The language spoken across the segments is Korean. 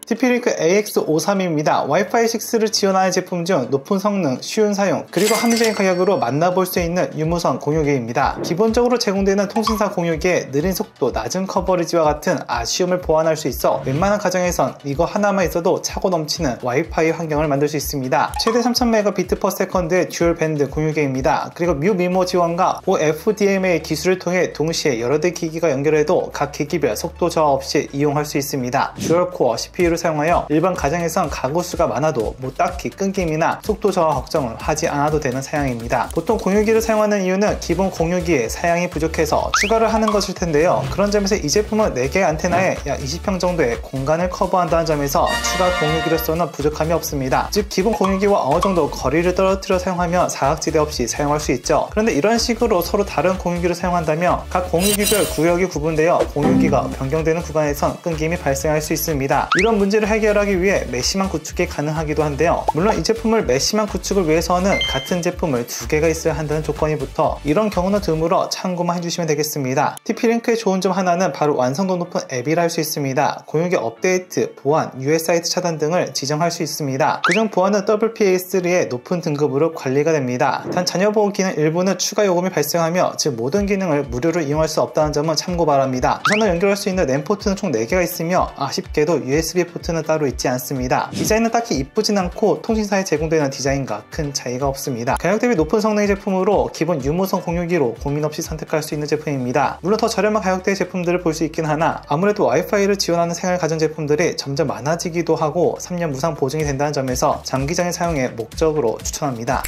TP-Link AX53입니다. 와이파이 6를 지원하는 제품 중 높은 성능, 쉬운 사용, 그리고 합리적인 가격으로 만나볼 수 있는 유무선 공유기입니다. 기본적으로 제공되는 통신사 공유기에 느린 속도, 낮은 커버리지와 같은 아쉬움을 보완할 수 있어 웬만한 가정에선 이거 하나만 있어도 차고 넘치는 와이파이 환경을 만들 수 있습니다. 최대 3000Mbps 듀얼 밴드 공유기입니다. 그리고 뮤미모 지원과 OFDMA 기술을 통해 동시에 여러 대 기기가 연결해도 각 기기별 속도 저하 없이 이용할 수 있습니다. 듀얼코어 CPU를 사용하여 일반 가정에선 가구 수가 많아도 딱히 끊김이나 속도 저하 걱정을 하지 않아도 되는 사양입니다. 보통 공유기를 사용하는 이유는 기본 공유기에 사양이 부족해서 추가를 하는 것일 텐데요. 그런 점에서 이 제품은 4개의 안테나에 약 20평 정도의 공간을 커버한다는 점에서 추가 공유기로서는 부족함이 없습니다. 즉 기본 공유기와 어느 정도 거리를 떨어뜨려 사용하면 사각지대 없이 사용할 수 있죠. 그런데 이런 식으로 서로 다른 공유기를 사용한다면 각 공유기별 구역이 구분되어 공유기가 변경되는 구간에선 끊김이 발생할 수 있습니다. 이런 문제를 해결하기 위해 메시망 구축이 가능하기도 한데요. 물론 이 제품을 메시망 구축을 위해서는 같은 제품을 2개가 있어야 한다는 조건이 붙어 이런 경우는 드물어 참고만 해주시면 되겠습니다. TP-Link의 좋은 점 하나는 바로 완성도 높은 앱이라 할 수 있습니다. 공유기 업데이트, 보안, US 사이트 차단 등을 지정할 수 있습니다. 그중 보안은 WPA3의 높은 등급으로 관리가 됩니다. 단 자녀 보호 기능 일부는 추가 요금이 발생하며 즉 모든 기능을 무료로 이용할 수 없다는 점은 참고 바랍니다. 무선으로 연결할 수 있는 랜 포트는 총 4개가 있으며 아쉽게도 USB 포트는 따로 있지 않습니다. 디자인은 딱히 이쁘진 않고 통신사에 제공되는 디자인과 큰 차이가 없습니다. 가격 대비 높은 성능의 제품으로 기본 유무선 공유기로 고민 없이 선택할 수 있는 제품입니다. 물론 더 저렴한 가격대의 제품들을 볼 수 있긴 하나 아무래도 와이파이를 지원하는 생활 가전 제품들이 점점 많아지기도 하고 3년 무상 보증이 된다는 점에서 장기적인 사용에 목적으로 추천합니다.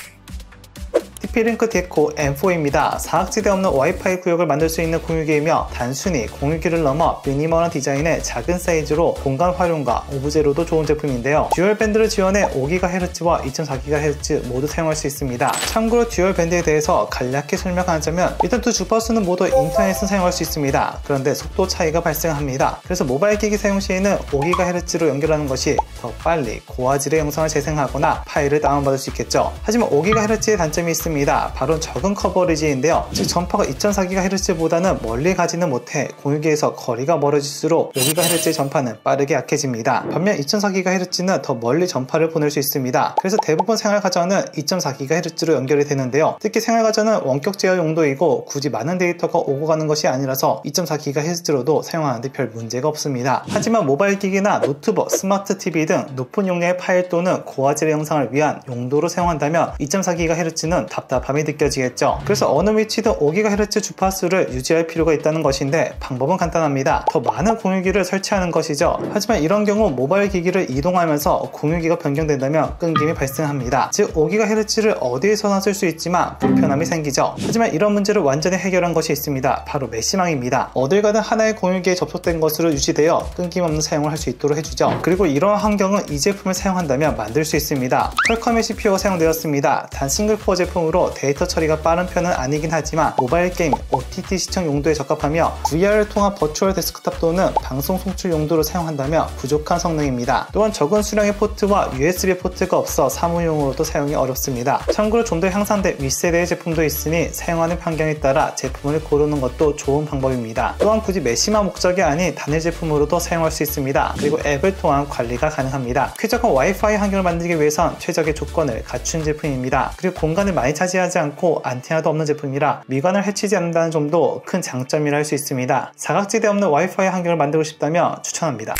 TP-Link 데코 M4입니다. 사각지대 없는 와이파이 구역을 만들 수 있는 공유기이며 단순히 공유기를 넘어 미니멀한 디자인의 작은 사이즈로 공간 활용과 오브제로도 좋은 제품인데요. 듀얼 밴드를 지원해 5GHz와 2.4GHz 모두 사용할 수 있습니다. 참고로 듀얼 밴드에 대해서 간략히 설명하자면 일단 두 주파수는 모두 인터넷은 사용할 수 있습니다. 그런데 속도 차이가 발생합니다. 그래서 모바일 기기 사용 시에는 5GHz로 연결하는 것이 더 빨리 고화질의 영상을 재생하거나 파일을 다운받을 수 있겠죠. 하지만 5GHz의 단점이 있습니다. 바로 적은 커버리지인데요. 즉 전파가 2.4GHz보다는 멀리 가지는 못해 공유기에서 거리가 멀어질수록 5GHz의 전파는 빠르게 약해집니다. 반면 2.4GHz는 더 멀리 전파를 보낼 수 있습니다. 그래서 대부분 생활가전은 2.4GHz로 연결이 되는데요. 특히 생활가전은 원격 제어 용도이고 굳이 많은 데이터가 오고 가는 것이 아니라서 2.4GHz로도 사용하는데 별 문제가 없습니다. 하지만 모바일 기기나 노트북, 스마트 TV 등 높은 용량의 파일 또는 고화질의 영상을 위한 용도로 사용한다면 2.4GHz는 답답함이 느껴지겠죠. 그래서 어느 위치든 5GHz 주파수를 유지할 필요가 있다는 것인데 방법은 간단합니다. 더 많은 공유기를 설치하는 것이죠. 하지만 이런 경우 모바일 기기를 이동하면서 공유기가 변경된다면 끊김이 발생합니다. 즉 5GHz를 어디에서나 쓸 수 있지만 불편함이 생기죠. 하지만 이런 문제를 완전히 해결한 것이 있습니다. 바로 메시망입니다. 어딜 가든 하나의 공유기에 접속된 것으로 유지되어 끊김없는 사용을 할 수 있도록 해주죠. 그리고 이런 환경은 이 제품을 사용한다면 만들 수 있습니다. 퀄컴의 CPU가 사용되었습니다. 단 싱글코어 제품으로 데이터 처리가 빠른 편은 아니긴 하지만 모바일 게임, OTT 시청 용도에 적합하며 VR을 통한 버추얼 데스크탑 또는 방송 송출 용도로 사용한다면 부족한 성능입니다. 또한 적은 수량의 포트와 USB 포트가 없어 사무용으로도 사용이 어렵습니다. 참고로 좀 더 향상된 윗세대의 제품도 있으니 사용하는 환경에 따라 제품을 고르는 것도 좋은 방법입니다. 또한 굳이 메시마 목적이 아닌 단일 제품으로도 사용할 수 있습니다. 그리고 앱을 통한 관리가 가능합니다. 쾌적한 와이파이 환경을 만들기 위해선 최적의 조건을 갖춘 제품입니다. 그리고 공간을 많이 차지하지 않고 안테나도 없는 제품이라 미관을 해치지 않는다는 점도 큰 장점이라 할 수 있습니다. 사각지대 없는 와이파이 환경을 만들고 싶다면 추천합니다.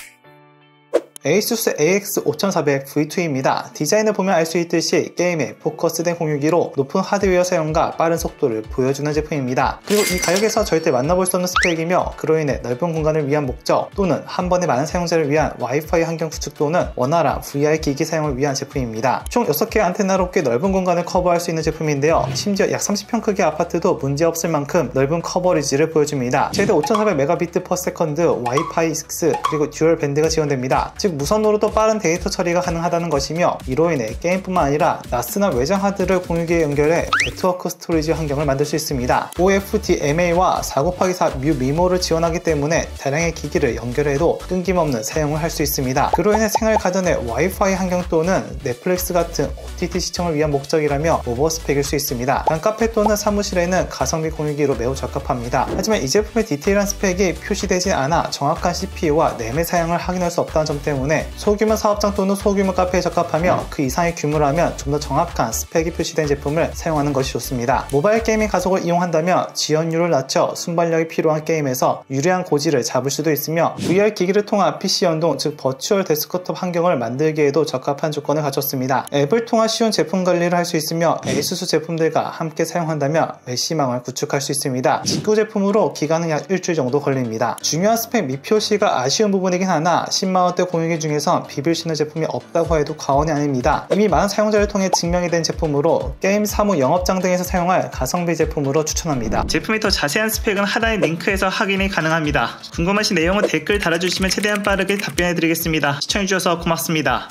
ASUS AX5400 V2입니다. 디자인을 보면 알 수 있듯이 게임에 포커스된 공유기로 높은 하드웨어 사용과 빠른 속도를 보여주는 제품입니다. 그리고 이 가격에서 절대 만나볼 수 없는 스펙이며 그로 인해 넓은 공간을 위한 목적 또는 한 번에 많은 사용자를 위한 와이파이 환경 구축 또는 원활한 VR 기기 사용을 위한 제품입니다. 총 6개의 안테나로 꽤 넓은 공간을 커버할 수 있는 제품인데요. 심지어 약 30평 크기의 아파트도 문제없을 만큼 넓은 커버리지를 보여줍니다. 최대 5400Mbps 와이파이 6 그리고 듀얼 밴드가 지원됩니다. 즉 무선으로도 빠른 데이터 처리가 가능하다는 것이며 이로 인해 게임뿐만 아니라 나스나 외장 하드를 공유기에 연결해 네트워크 스토리지 환경을 만들 수 있습니다. OFDMA와 4곱하기4 뮤미모를 지원하기 때문에 다량의 기기를 연결해도 끊김없는 사용을 할 수 있습니다. 그로 인해 생활 가전의 와이파이 환경 또는 넷플릭스 같은 OTT 시청을 위한 목적이라며 오버 스펙일 수 있습니다. 단 카페 또는 사무실에는 가성비 공유기로 매우 적합합니다. 하지만 이 제품의 디테일한 스펙이 표시되지 않아 정확한 CPU와 램의 사양을 확인할 수 없다는 점 때문에 때문에 소규모 사업장 또는 소규모 카페에 적합하며 그 이상의 규모라면 좀 더 정확한 스펙이 표시된 제품을 사용하는 것이 좋습니다. 모바일 게이밍 가속을 이용한다면 지연율을 낮춰 순발력이 필요한 게임에서 유리한 고지를 잡을 수도 있으며 VR 기기를 통한 PC 연동 즉 버추얼 데스크톱 환경을 만들기에도 적합한 조건을 갖췄습니다. 앱을 통한 쉬운 제품 관리를 할 수 있으며 ASUS 제품들과 함께 사용한다면 메시망을 구축할 수 있습니다. 직구 제품으로 기간은 약 일주일 정도 걸립니다. 중요한 스펙 미표시가 아쉬운 부분이긴 하나 10만원대 공유기 중에선 비빌 수 있는 제품이 없다고 해도 과언이 아닙니다. 이미 많은 사용자를 통해 증명이 된 제품으로 게임 사무 영업장 등에서 사용할 가성비 제품으로 추천합니다. 제품의 더 자세한 스펙은 하단의 링크에서 확인이 가능합니다. 궁금하신 내용은 댓글 달아주시면 최대한 빠르게 답변해드리겠습니다. 시청해주셔서 고맙습니다.